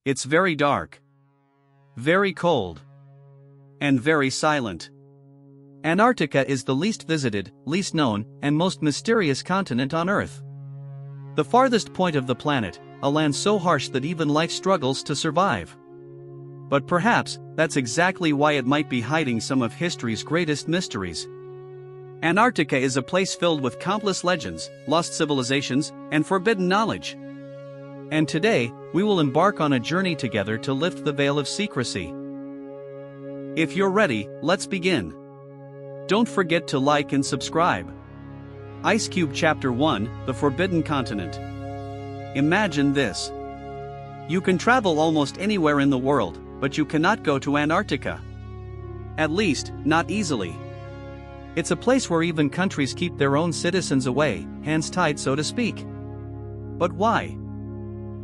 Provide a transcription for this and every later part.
It's very dark, very cold, and very silent. Antarctica is the least visited, least known, and most mysterious continent on Earth. The farthest point of the planet, a land so harsh that even life struggles to survive. But perhaps, that's exactly why it might be hiding some of history's greatest mysteries. Antarctica is a place filled with countless legends, lost civilizations, and forbidden knowledge. And today, we will embark on a journey together to lift the veil of secrecy. If you're ready, let's begin. Don't forget to like and subscribe. Ice Cube Chapter 1, The Forbidden Continent. Imagine this. You can travel almost anywhere in the world, but you cannot go to Antarctica. At least, not easily. It's a place where even countries keep their own citizens away, hands tied so to speak. But why?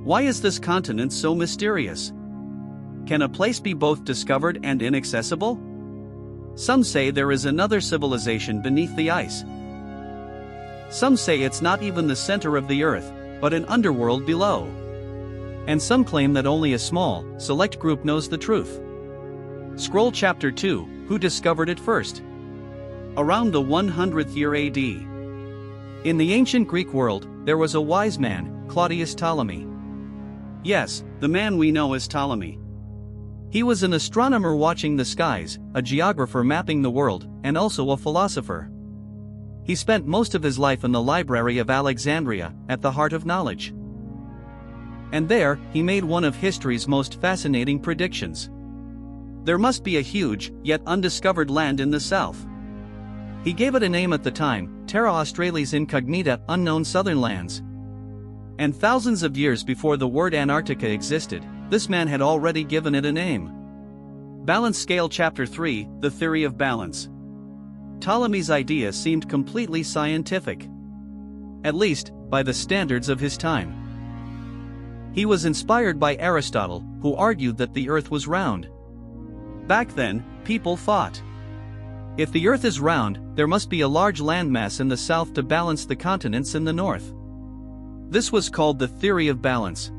Why is this continent so mysterious? Can a place be both discovered and inaccessible? Some say there is another civilization beneath the ice. Some say it's not even the center of the Earth, but an underworld below. And some claim that only a small, select group knows the truth. Scroll Chapter 2, Who discovered it first? Around the 100th year AD. In the ancient Greek world, there was a wise man, Claudius Ptolemy. Yes, the man we know as Ptolemy. He was an astronomer watching the skies, a geographer mapping the world, and also a philosopher. He spent most of his life in the Library of Alexandria, at the heart of knowledge. And there, he made one of history's most fascinating predictions. There must be a huge, yet undiscovered land in the south. He gave it a name at the time, Terra Australis Incognita, unknown southern lands. And thousands of years before the word Antarctica existed, this man had already given it a name. Balance Scale Chapter 3, The Theory of Balance. Ptolemy's idea seemed completely scientific. At least, by the standards of his time. He was inspired by Aristotle, who argued that the Earth was round. Back then, people thought, if the Earth is round, there must be a large landmass in the south to balance the continents in the north. This was called the theory of balance.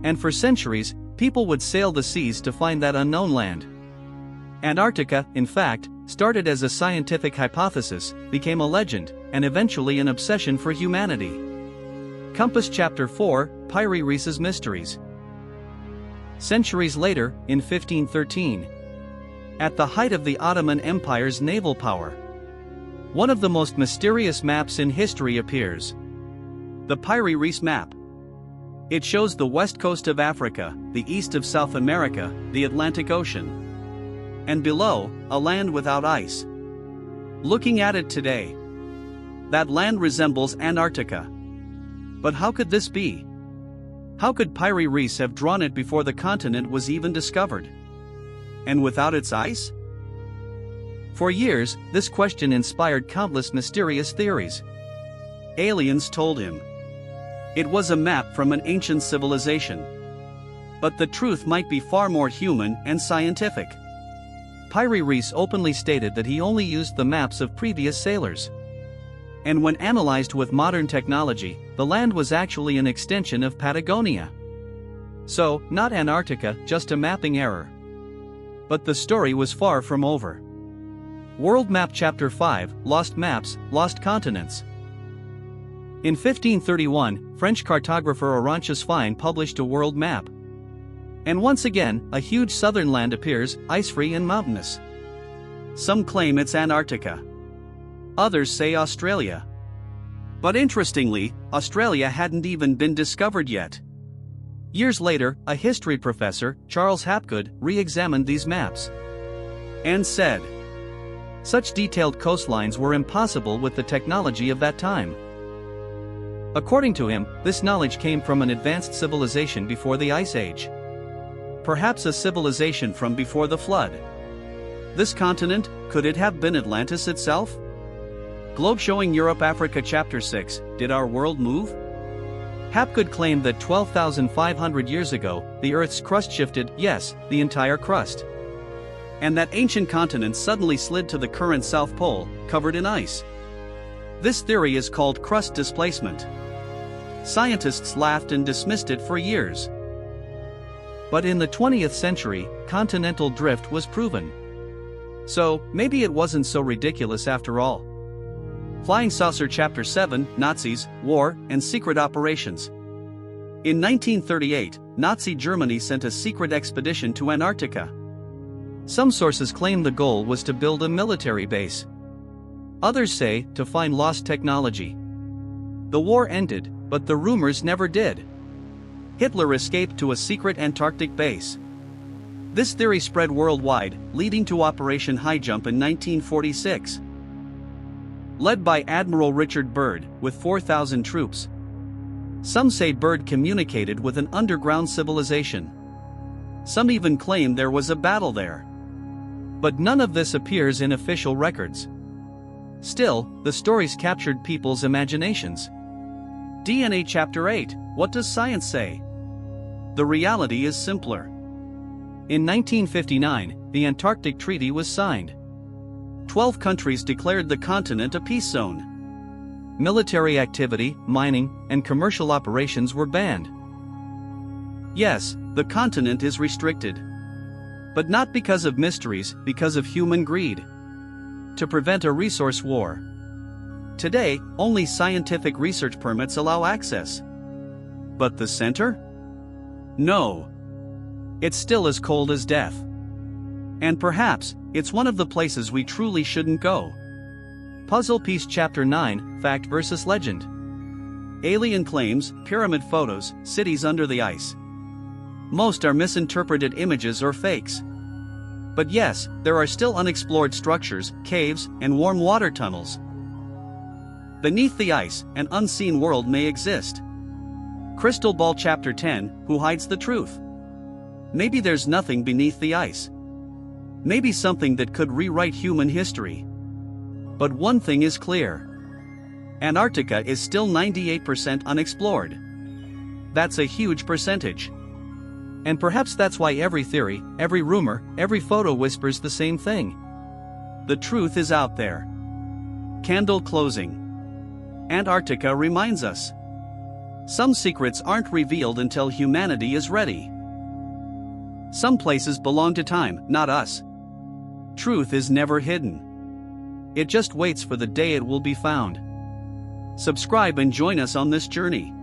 And for centuries, people would sail the seas to find that unknown land. Antarctica, in fact, started as a scientific hypothesis, became a legend, and eventually an obsession for humanity. Compass Chapter 4, Piri Reis's Mysteries. Centuries later, in 1513, at the height of the Ottoman Empire's naval power, one of the most mysterious maps in history appears. The Piri Reis map. It shows the west coast of Africa, the east of South America, the Atlantic Ocean. And below, a land without ice. Looking at it today, that land resembles Antarctica. But how could this be? How could Piri Reis have drawn it before the continent was even discovered? And without its ice? For years, this question inspired countless mysterious theories. Aliens told him it was a map from an ancient civilization. But the truth might be far more human and scientific. Piri Reis openly stated that he only used the maps of previous sailors. And when analyzed with modern technology, the land was actually an extension of Patagonia. So, not Antarctica, just a mapping error. But the story was far from over. World Map Chapter 5, Lost Maps, Lost Continents. In 1531, French cartographer Orontius Fine published a world map. And once again, a huge southern land appears, ice-free and mountainous. Some claim it's Antarctica. Others say Australia. But interestingly, Australia hadn't even been discovered yet. Years later, a history professor, Charles Hapgood, re-examined these maps. And said, such detailed coastlines were impossible with the technology of that time. According to him, this knowledge came from an advanced civilization before the Ice Age. Perhaps a civilization from before the Flood. This continent, could it have been Atlantis itself? Globe showing Europe Africa Chapter 6, Did our world move? Hapgood claimed that 12,500 years ago, the Earth's crust shifted, yes, the entire crust. And that ancient continents suddenly slid to the current South Pole, covered in ice. This theory is called crust displacement. Scientists laughed and dismissed it for years. But in the 20th century, continental drift was proven. So, maybe it wasn't so ridiculous after all. Flying Saucer Chapter 7, Nazis, War, and Secret Operations. In 1938, Nazi Germany sent a secret expedition to Antarctica. Some sources claim the goal was to build a military base. Others say to find lost technology. The war ended, but the rumors never did. Hitler escaped to a secret Antarctic base. This theory spread worldwide, leading to Operation High Jump in 1946. Led by Admiral Richard Byrd, with 4,000 troops. Some say Byrd communicated with an underground civilization. Some even claim there was a battle there. But none of this appears in official records. Still, the stories captured people's imaginations. DNA Chapter 8, what does science say? The reality is simpler. In 1959, the Antarctic Treaty was signed. 12 countries declared the continent a peace zone. Military activity, mining, and commercial operations were banned. Yes, the continent is restricted. But not because of mysteries, because of human greed. To prevent a resource war. Today, only scientific research permits allow access. But the center? No. It's still as cold as death. And perhaps, it's one of the places we truly shouldn't go. Puzzle Piece Chapter 9, Fact versus Legend. Alien claims, pyramid photos, cities under the ice. Most are misinterpreted images or fakes. But yes, there are still unexplored structures, caves, and warm water tunnels. Beneath the ice, an unseen world may exist. Crystal Ball Chapter 10, Who hides the truth? Maybe there's nothing beneath the ice. Maybe something that could rewrite human history. But one thing is clear. Antarctica is still 98% unexplored. That's a huge percentage. And perhaps that's why every theory, every rumor, every photo whispers the same thing. The truth is out there. Candle closing. Antarctica reminds us. Some secrets aren't revealed until humanity is ready. Some places belong to time, not us. Truth is never hidden. It just waits for the day it will be found. Subscribe and join us on this journey.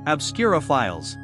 Obscura Files.